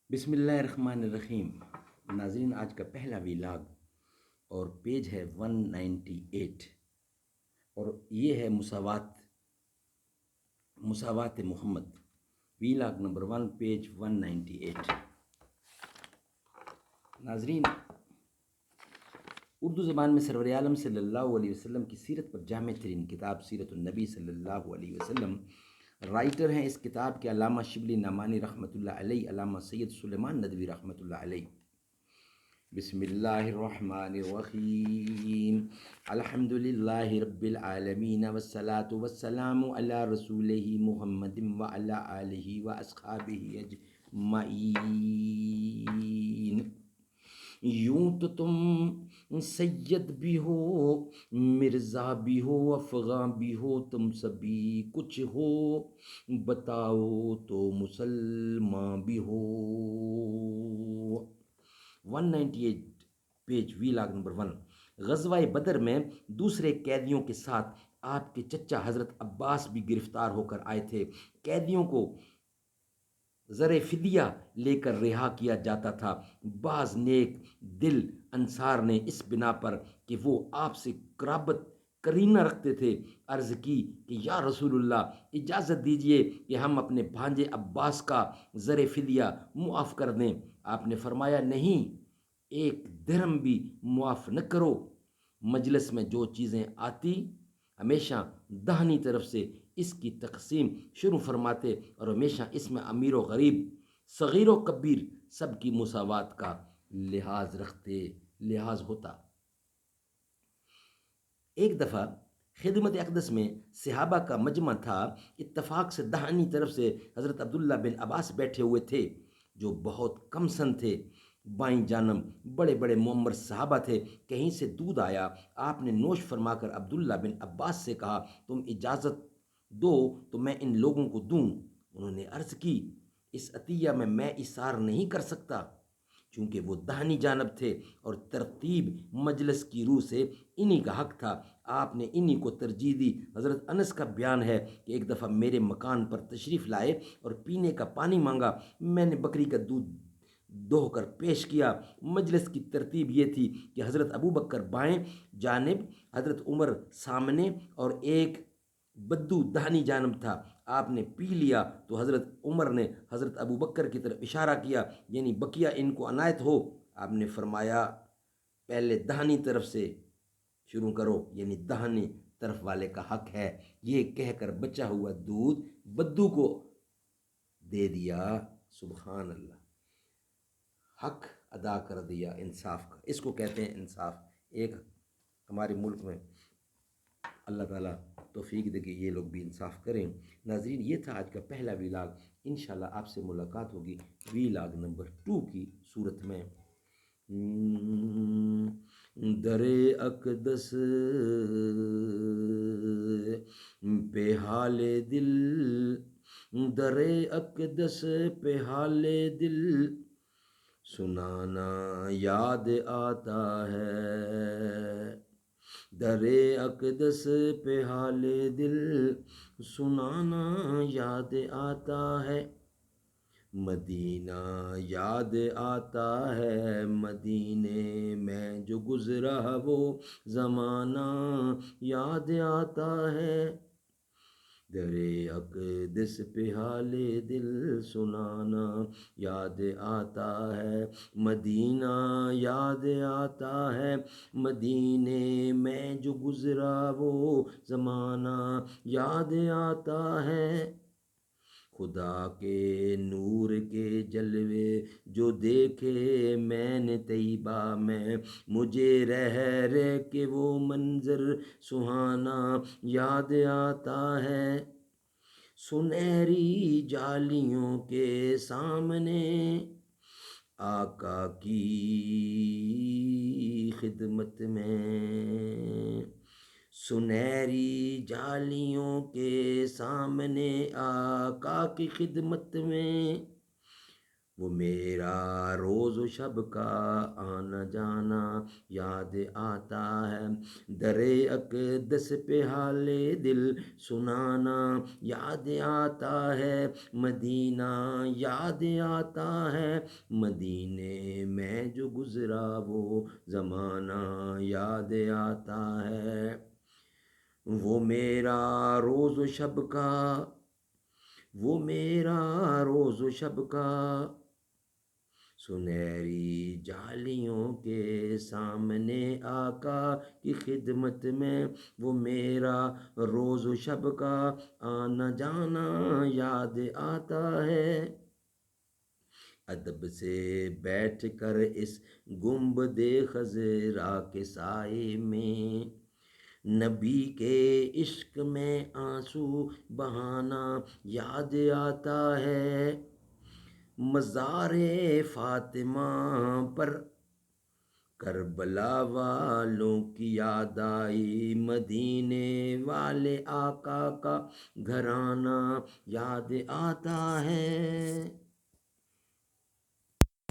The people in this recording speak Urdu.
بسم اللہ الرحمن الرحیم۔ ناظرین، آج کا پہلا ویلاگ اور پیج ہے 198 اور یہ ہے مساوات محمد، ویلاگ نمبر 1 پیج 198۔ ناظرین، اردو زبان میں سرور عالم صلی اللہ علیہ وسلم کی سیرت پر جامع ترین کتاب سیرت النبی صلی اللہ علیہ وسلم۔ رائٹر ہیں اس کتاب کے علامہ شبلی نعمانی رحمۃ اللہ علیہ، علامہ سید سلیمان ندوی رحمۃ اللہ علیہ۔ بسم اللہ الرحمن الرحیم، الحمد للہ رب العالمین والصلاة والسلام علی رسولہ محمد وعلی آلہ واصحابہ اجمعین۔ یوں تو تم سید بھی ہو، مرزا بھی ہو، افغاں بھی ہو، تم سبھی کچھ ہو، بتاؤ تو مسلمان بھی ہو۔ 198 پیج ویلاگ نمبر 1۔ غزوہ بدر میں دوسرے قیدیوں کے ساتھ آپ کے چچا حضرت عباس بھی گرفتار ہو کر آئے تھے۔ قیدیوں کو زر فدیہ لے کر رہا کیا جاتا تھا۔ بعض نیک دل انصار نے اس بنا پر کہ وہ آپ سے قرابت کرینہ رکھتے تھے عرض کی کہ یا رسول اللہ، اجازت دیجئے کہ ہم اپنے بھانجے عباس کا زر فدیہ معاف کر دیں۔ آپ نے فرمایا نہیں، ایک درہم بھی معاف نہ کرو۔ مجلس میں جو چیزیں آتی ہمیشہ داہنی طرف سے اس کی تقسیم شروع فرماتے اور ہمیشہ اس میں امیر و غریب، صغیر و کبیر سب کی مساوات کا لحاظ ہوتا۔ ایک دفعہ خدمت اقدس میں صحابہ کا مجمع تھا۔ اتفاق سے داہنی طرف سے حضرت عبداللہ بن عباس بیٹھے ہوئے تھے جو بہت کم سن تھے۔ بائیں جانب بڑے بڑے معمر صحابہ تھے۔ کہیں سے دودھ آیا، آپ نے نوش فرما کر عبداللہ بن عباس سے کہا تم اجازت دو تو میں ان لوگوں کو دوں۔ انہوں نے عرض کی اس عطیہ میں اثار نہیں کر سکتا، چونکہ وہ داہنی جانب تھے اور ترتیب مجلس کی روح سے انہی کا حق تھا۔ آپ نے انہی کو ترجیح دی۔ حضرت انس کا بیان ہے کہ ایک دفعہ میرے مکان پر تشریف لائے اور پینے کا پانی مانگا۔ میں نے بکری کا دودھ دوہ کر پیش کیا۔ مجلس کی ترتیب یہ تھی کہ حضرت ابو بکر بائیں جانب، حضرت عمر سامنے اور ایک بدو داہنی جانب تھا۔ آپ نے پی لیا تو حضرت عمر نے حضرت ابو بکر کی طرف اشارہ کیا، یعنی بقیہ ان کو عنایت ہو۔ آپ نے فرمایا پہلے داہنی طرف سے شروع کرو، یعنی داہنی طرف والے کا حق ہے۔ یہ کہہ کر بچا ہوا دودھ بدو کو دے دیا۔ سبحان اللہ، حق ادا کر دیا انصاف کا۔ اس کو کہتے ہیں انصاف۔ ایک ہمارے ملک میں اللہ تعالیٰ توفیق دے کہ یہ لوگ بھی انصاف کریں۔ ناظرین، یہ تھا آج کا پہلا ویلاگ۔ انشاءاللہ آپ سے ملاقات ہوگی ویلاگ نمبر 2 کی صورت میں۔ در اقدس پہ حال دل، در اقدس پہ حال دل سنانا یاد آتا ہے۔ در اقدس پہ حال دل سنانا یاد آتا ہے۔ مدینہ یاد آتا ہے، مدینے میں جو گزرا وہ زمانہ یاد آتا ہے۔ در اقدس پہ حال دل سنانا یاد آتا ہے، مدینہ یاد آتا ہے، مدینے میں جو گزرا وہ زمانہ یاد آتا ہے۔ خدا کے نور کے جلوے جو دیکھے میں نے طیبہ میں، مجھے رہ رہ کے وہ منظر سہانا یاد آتا ہے۔ سنہری جالیوں کے سامنے آقا کی خدمت میں، سنہری جالیوں کے سامنے آقا کی خدمت میں، وہ میرا روز و شب کا آنا جانا یاد آتا ہے، در اقدس پہ حال دل سنانا یاد آتا ہے، مدینہ یاد آتا ہے، مدینے میں جو گزرا وہ زمانہ یاد آتا ہے، وہ میرا روز و شب کا، وہ میرا روز و شب کا سنہری جالیوں کے سامنے آقا کی خدمت میں، وہ میرا روز و شب کا آنا جانا یاد آتا ہے، ادب سے بیٹھ کر اس گنبد خضرا کے سائے میں، نبی کے عشق میں آنسو بہانا یاد آتا ہے، مزار فاطمہ پر کربلا والوں کی یاد آئی، مدینے والے آقا کا گھرانہ یاد آتا ہے۔